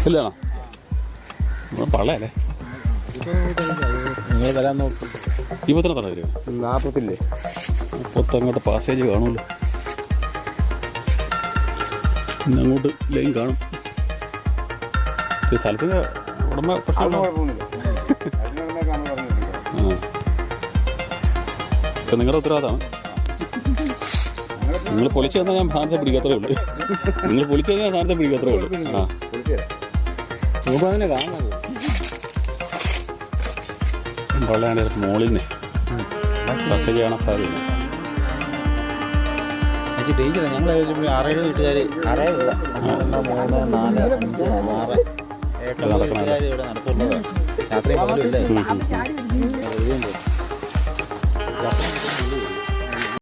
ഇല്ലാണോ പള്ളയല്ലേ നിങ്ങൾ വരാൻ നോക്കും. ഈ പത്തിന് തട വരും 40 40 അങ്ങോട്ട് പാസേജ് കാണുമല്ലോ. പിന്നെ അങ്ങോട്ട് ലൈൻ കാണും. സ്ഥലത്തിന് ഉടമ പ്രശ്നം പക്ഷെ നിങ്ങളുടെ ഉത്തരവാദിത്തമാണ്. നിങ്ങൾ പൊളിച്ചു തന്നാൽ ഞാൻ സാധനത്തെ പിടിക്കാത്രേ ഉള്ളൂ. നിങ്ങൾ പൊളിച്ചു തന്നാൽ ഞാൻ സാധനത്തെ പിടിക്കാത്രേ ഉള്ളൂ. ആ അങ്ങനെ കാണാം. പള്ളയാണ്ട് മോളിൽ നിന്ന് പാസേജ് കാണാൻ സാധ്യത. ഡേഞ്ചർ. ഞങ്ങൾ 6-7 വീട്ടുകാർ 6 3 4 5 6 8 വീട്ടുകാർ ഇവിടെ നടപ്പുള്ളതാണ്. രാത്രി മുതലില്ലേ.